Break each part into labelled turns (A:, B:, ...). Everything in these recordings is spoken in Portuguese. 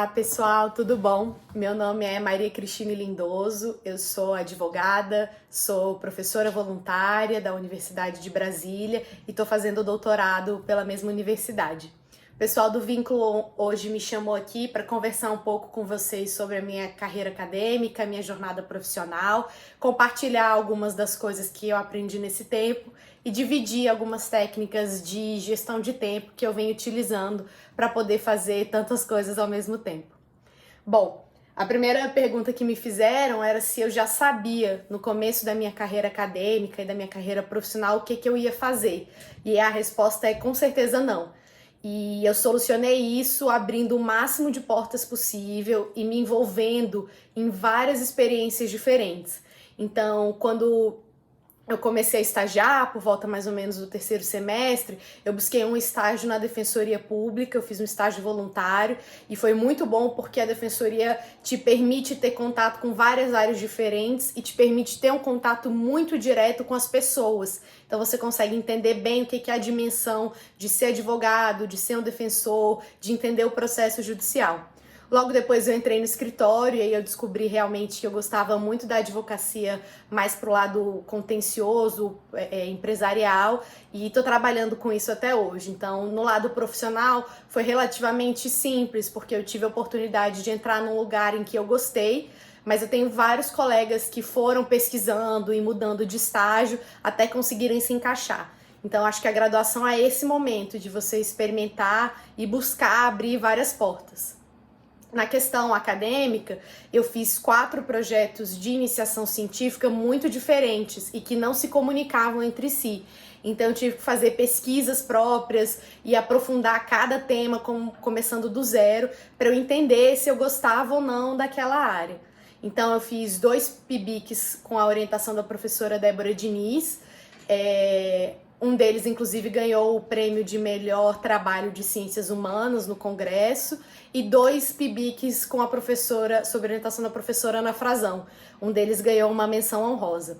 A: Olá pessoal, tudo bom? Meu nome é Maria Cristine Lindoso, eu sou advogada, sou professora voluntária da Universidade de Brasília e estou fazendo doutorado pela mesma universidade. O pessoal do Vínculo hoje me chamou aqui para conversar um pouco com vocês sobre a minha carreira acadêmica, minha jornada profissional, compartilhar algumas das coisas que eu aprendi nesse tempo e dividir algumas técnicas de gestão de tempo que eu venho utilizando para poder fazer tantas coisas ao mesmo tempo. Bom, a primeira pergunta que me fizeram era se eu já sabia no começo da minha carreira acadêmica e da minha carreira profissional o que eu ia fazer. E a resposta é com certeza não. E eu solucionei isso abrindo o máximo de portas possível e me envolvendo em várias experiências diferentes. Então, quando eu comecei a estagiar por volta mais ou menos do terceiro semestre, eu busquei um estágio na Defensoria Pública, eu fiz um estágio voluntário e foi muito bom porque a Defensoria te permite ter contato com várias áreas diferentes e te permite ter um contato muito direto com as pessoas. Então você consegue entender bem o que é a dimensão de ser advogado, de ser um defensor, de entender o processo judicial. Logo depois eu entrei no escritório e aí eu descobri realmente que eu gostava muito da advocacia mais pro lado contencioso, empresarial, e estou trabalhando com isso até hoje. Então, no lado profissional foi relativamente simples, porque eu tive a oportunidade de entrar num lugar em que eu gostei, mas eu tenho vários colegas que foram pesquisando e mudando de estágio até conseguirem se encaixar. Então, acho que a graduação é esse momento de você experimentar e buscar abrir várias portas. Na questão acadêmica, eu fiz 4 projetos de iniciação científica muito diferentes e que não se comunicavam entre si. Então eu tive que fazer pesquisas próprias e aprofundar cada tema, começando do zero, para eu entender se eu gostava ou não daquela área. Então eu fiz 2 PIBICs com a orientação da professora Débora Diniz. Um deles, inclusive, ganhou o prêmio de melhor trabalho de ciências humanas no Congresso, e 2 PIBICs com a professora, sob orientação da professora Ana Frazão. Um deles ganhou uma menção honrosa.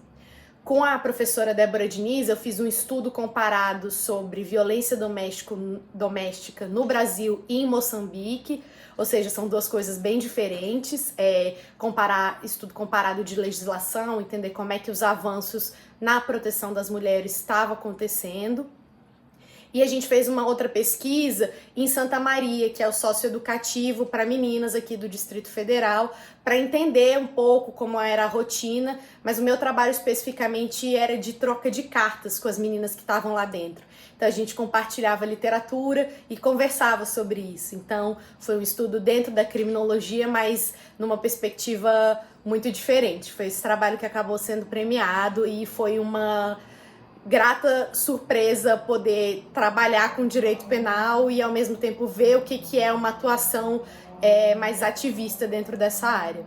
A: Com a professora Débora Diniz, eu fiz um estudo comparado sobre violência doméstica no Brasil e em Moçambique, ou seja, são 2 coisas bem diferentes. Estudo comparado de legislação, entender como é que os avanços na proteção das mulheres estavam acontecendo. E a gente fez uma outra pesquisa em Santa Maria, que é o socioeducativo para meninas aqui do Distrito Federal, para entender um pouco como era a rotina, mas o meu trabalho especificamente era de troca de cartas com as meninas que estavam lá dentro. Então a gente compartilhava literatura e conversava sobre isso. Então foi um estudo dentro da criminologia, mas numa perspectiva muito diferente. Foi esse trabalho que acabou sendo premiado e foi uma grata surpresa poder trabalhar com direito penal e ao mesmo tempo ver o que é uma atuação mais ativista dentro dessa área.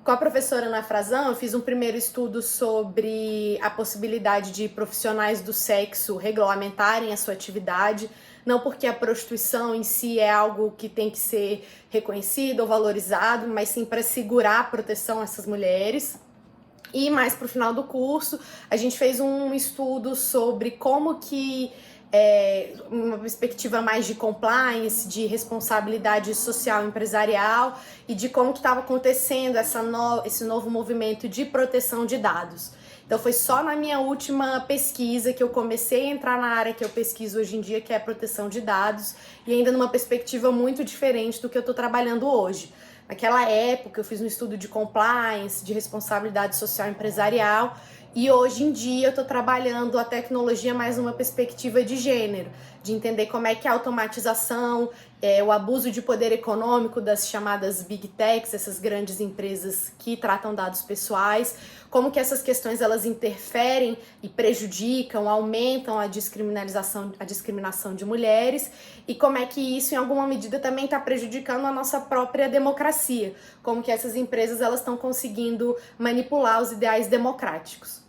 A: Com a professora Ana Frazão, eu fiz um primeiro estudo sobre a possibilidade de profissionais do sexo regulamentarem a sua atividade, não porque a prostituição em si é algo que tem que ser reconhecido ou valorizado, mas sim para segurar a proteção a essas mulheres. E mais para o final do curso, a gente fez um estudo sobre como que, uma perspectiva mais de compliance, de responsabilidade social empresarial e de como que estava acontecendo esse novo movimento de proteção de dados. Então foi só na minha última pesquisa que eu comecei a entrar na área que eu pesquiso hoje em dia, que é a proteção de dados, e ainda numa perspectiva muito diferente do que eu estou trabalhando hoje. Naquela época eu fiz um estudo de compliance, de responsabilidade social empresarial, e hoje em dia eu estou trabalhando a tecnologia mais numa perspectiva de gênero, de entender como é que a automatização, o abuso de poder econômico das chamadas Big Techs, essas grandes empresas que tratam dados pessoais, como que essas questões elas interferem e prejudicam, aumentam a discriminação de mulheres, e como é que isso em alguma medida também está prejudicando a nossa própria democracia, como que essas empresas elas estão conseguindo manipular os ideais democráticos.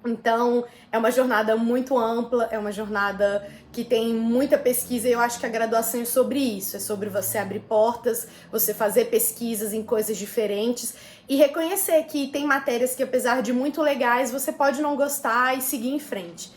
A: Então, é uma jornada muito ampla, é uma jornada que tem muita pesquisa, e eu acho que a graduação é sobre isso, é sobre você abrir portas, você fazer pesquisas em coisas diferentes e reconhecer que tem matérias que, apesar de muito legais, você pode não gostar e seguir em frente.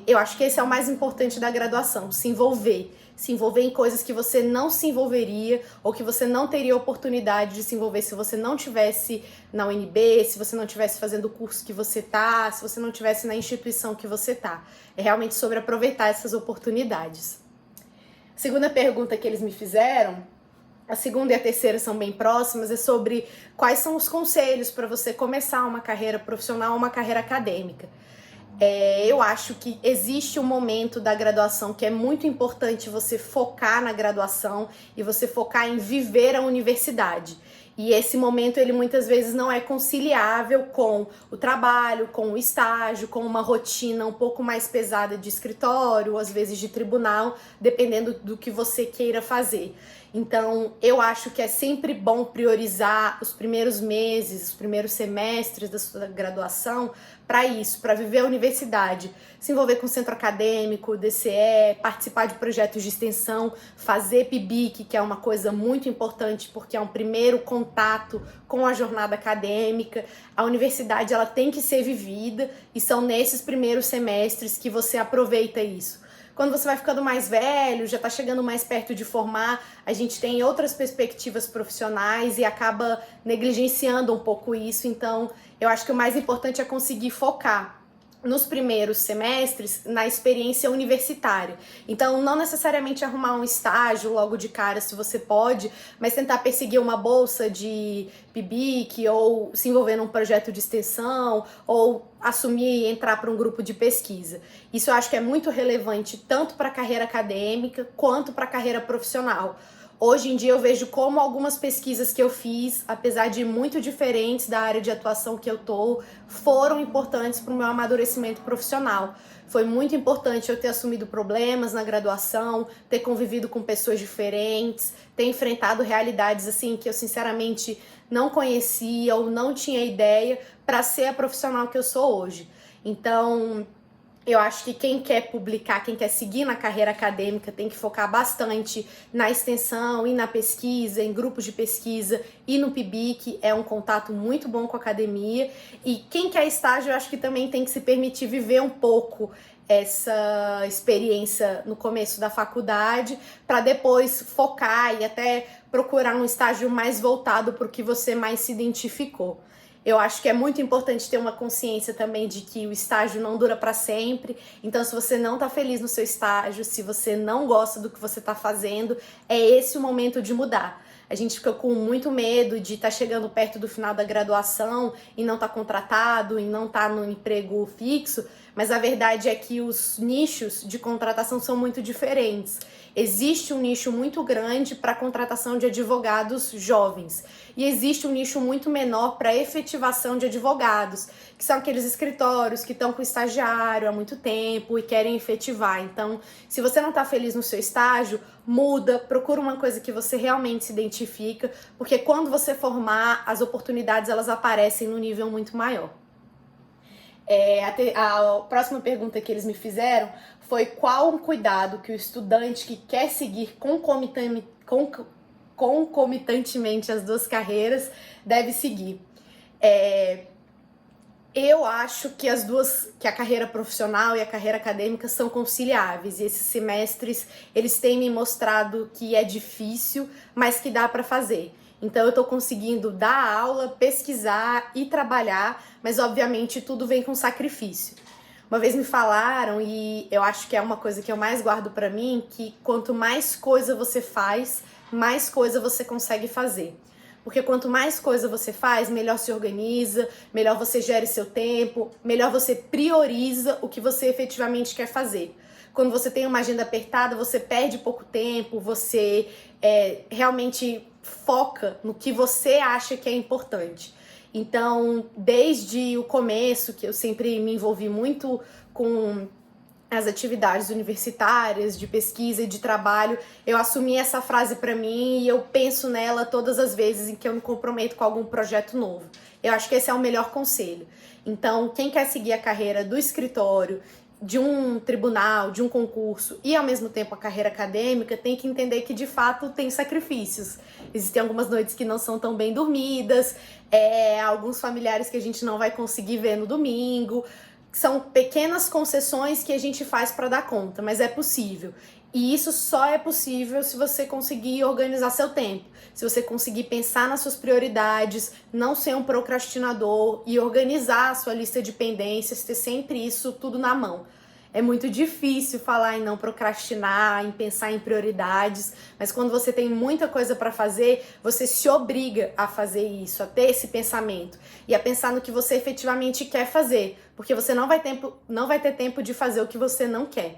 A: Eu acho que esse é o mais importante da graduação, se envolver, se envolver em coisas que você não se envolveria ou que você não teria oportunidade de se envolver se você não tivesse na UNB, se você não tivesse fazendo o curso que você tá, se você não tivesse na instituição que você tá. É realmente sobre aproveitar essas oportunidades. Segunda pergunta que eles me fizeram, a segunda e a terceira são bem próximas, é sobre quais são os conselhos para você começar uma carreira profissional ou uma carreira acadêmica. Eu acho que existe um momento da graduação que é muito importante você focar na graduação e você focar em viver a universidade. E esse momento, ele muitas vezes não é conciliável com o trabalho, com o estágio, com uma rotina um pouco mais pesada de escritório, ou às vezes de tribunal, dependendo do que você queira fazer. Então, eu acho que é sempre bom priorizar os primeiros meses, os primeiros semestres da sua graduação para isso, para viver a universidade, se envolver com o centro acadêmico, DCE, participar de projetos de extensão, fazer PIBIC, que é uma coisa muito importante porque é um primeiro contato com a jornada acadêmica. A universidade, ela tem que ser vivida e são nesses primeiros semestres que você aproveita isso. Quando você vai ficando mais velho, já está chegando mais perto de formar, a gente tem outras perspectivas profissionais e acaba negligenciando um pouco isso. Então, eu acho que o mais importante é conseguir focar nos primeiros semestres na experiência universitária. Então, não necessariamente arrumar um estágio logo de cara, se você pode, mas tentar perseguir uma bolsa de PIBIC ou se envolver num projeto de extensão ou assumir e entrar para um grupo de pesquisa. Isso eu acho que é muito relevante tanto para a carreira acadêmica quanto para a carreira profissional. Hoje em dia eu vejo como algumas pesquisas que eu fiz, apesar de muito diferentes da área de atuação que eu tô, foram importantes para o meu amadurecimento profissional. Foi muito importante eu ter assumido problemas na graduação, ter convivido com pessoas diferentes, ter enfrentado realidades assim que eu sinceramente não conhecia ou não tinha ideia para ser a profissional que eu sou hoje. Então, eu acho que quem quer publicar, quem quer seguir na carreira acadêmica tem que focar bastante na extensão e na pesquisa, em grupos de pesquisa e no PIBIC, é um contato muito bom com a academia. E quem quer estágio, eu acho que também tem que se permitir viver um pouco essa experiência no começo da faculdade, para depois focar e até procurar um estágio mais voltado para o que você mais se identificou. Eu acho que é muito importante ter uma consciência também de que o estágio não dura para sempre. Então, se você não tá feliz no seu estágio, se você não gosta do que você tá fazendo, é esse o momento de mudar. A gente fica com muito medo de estar chegando perto do final da graduação e não estar contratado, e não estar no emprego fixo, mas a verdade é que os nichos de contratação são muito diferentes. Existe um nicho muito grande para a contratação de advogados jovens e existe um nicho muito menor para a efetivação de advogados, que são aqueles escritórios que estão com estagiário há muito tempo e querem efetivar. Então, se você não está feliz no seu estágio, muda, procura uma coisa que você realmente se identifica, porque quando você formar, as oportunidades elas aparecem num nível muito maior. A próxima pergunta que eles me fizeram foi qual um cuidado que o estudante que quer seguir concomitantemente as duas carreiras deve seguir. Eu acho que que a carreira profissional e a carreira acadêmica são conciliáveis, e esses semestres eles têm me mostrado que é difícil, mas que dá para fazer. Então eu tô conseguindo dar aula, pesquisar e trabalhar, mas obviamente tudo vem com sacrifício. Uma vez me falaram, e eu acho que é uma coisa que eu mais guardo pra mim, que quanto mais coisa você faz, mais coisa você consegue fazer. Porque quanto mais coisa você faz, melhor se organiza, melhor você gere seu tempo, melhor você prioriza o que você efetivamente quer fazer. Quando você tem uma agenda apertada, você perde pouco tempo, você realmente foca no que você acha que é importante. Então, desde o começo, que eu sempre me envolvi muito com as atividades universitárias, de pesquisa e de trabalho, eu assumi essa frase para mim e eu penso nela todas as vezes em que eu me comprometo com algum projeto novo. Eu acho que esse é o melhor conselho. Então, quem quer seguir a carreira do escritório, de um tribunal, de um concurso e ao mesmo tempo a carreira acadêmica, tem que entender que de fato tem sacrifícios. Existem algumas noites que não são tão bem dormidas, alguns familiares que a gente não vai conseguir ver no domingo. São pequenas concessões que a gente faz para dar conta, mas é possível. E isso só é possível se você conseguir organizar seu tempo, se você conseguir pensar nas suas prioridades, não ser um procrastinador e organizar a sua lista de pendências, ter sempre isso tudo na mão. É muito difícil falar em não procrastinar, em pensar em prioridades, mas quando você tem muita coisa para fazer, você se obriga a fazer isso, a ter esse pensamento e a pensar no que você efetivamente quer fazer, porque você não vai ter tempo de fazer o que você não quer.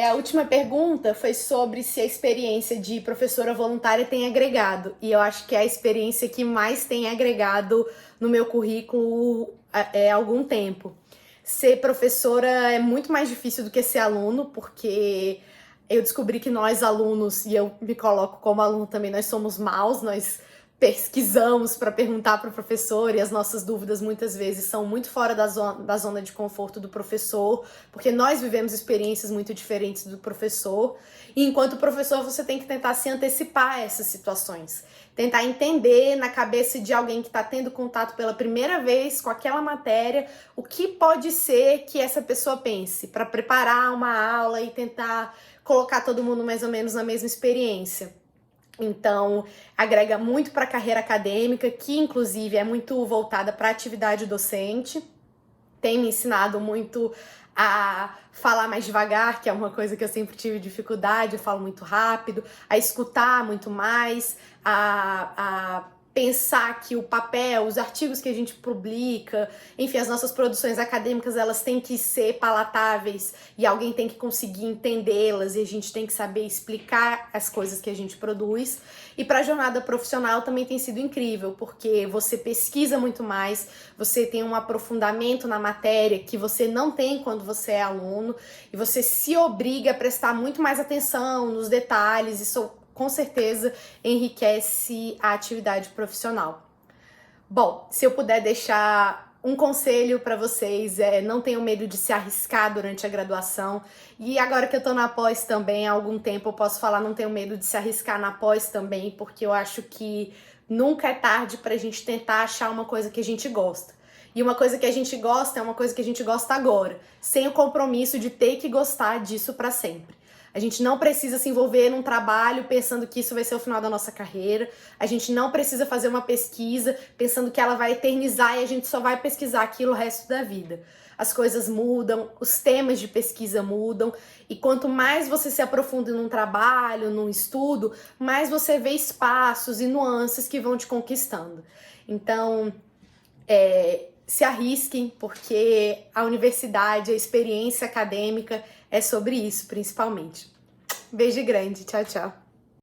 A: A última pergunta foi sobre se a experiência de professora voluntária tem agregado. E eu acho que é a experiência que mais tem agregado no meu currículo há algum tempo. Ser professora é muito mais difícil do que ser aluno, porque eu descobri que nós alunos, e eu me coloco como aluno também, nós somos maus, nós pesquisamos para perguntar para o professor e as nossas dúvidas muitas vezes são muito fora da zona de conforto do professor, porque nós vivemos experiências muito diferentes do professor. E enquanto professor, você tem que tentar se antecipar a essas situações, tentar entender na cabeça de alguém que está tendo contato pela primeira vez com aquela matéria, o que pode ser que essa pessoa pense, para preparar uma aula e tentar colocar todo mundo mais ou menos na mesma experiência. Então, agrega muito para a carreira acadêmica, que inclusive é muito voltada para a atividade docente. Tem me ensinado muito a falar mais devagar, que é uma coisa que eu sempre tive dificuldade, eu falo muito rápido, a escutar muito mais, a pensar que o papel, os artigos que a gente publica, enfim, as nossas produções acadêmicas, elas têm que ser palatáveis e alguém tem que conseguir entendê-las e a gente tem que saber explicar as coisas que a gente produz. E para a jornada profissional também tem sido incrível, porque você pesquisa muito mais, você tem um aprofundamento na matéria que você não tem quando você é aluno e você se obriga a prestar muito mais atenção nos detalhes. Isso com certeza enriquece a atividade profissional. Bom, se eu puder deixar um conselho para vocês, não tenham medo de se arriscar durante a graduação. E agora que eu tô na pós também, há algum tempo eu posso falar, não tenho medo de se arriscar na pós também, porque eu acho que nunca é tarde pra gente tentar achar uma coisa que a gente gosta. E uma coisa que a gente gosta é uma coisa que a gente gosta agora, sem o compromisso de ter que gostar disso para sempre. A gente não precisa se envolver num trabalho pensando que isso vai ser o final da nossa carreira. A gente não precisa fazer uma pesquisa pensando que ela vai eternizar e a gente só vai pesquisar aquilo o resto da vida. As coisas mudam, os temas de pesquisa mudam e quanto mais você se aprofunda num trabalho, num estudo, mais você vê espaços e nuances que vão te conquistando. Então, se arrisquem, porque a universidade, a experiência acadêmica é sobre isso, principalmente. Beijo grande, tchau, tchau.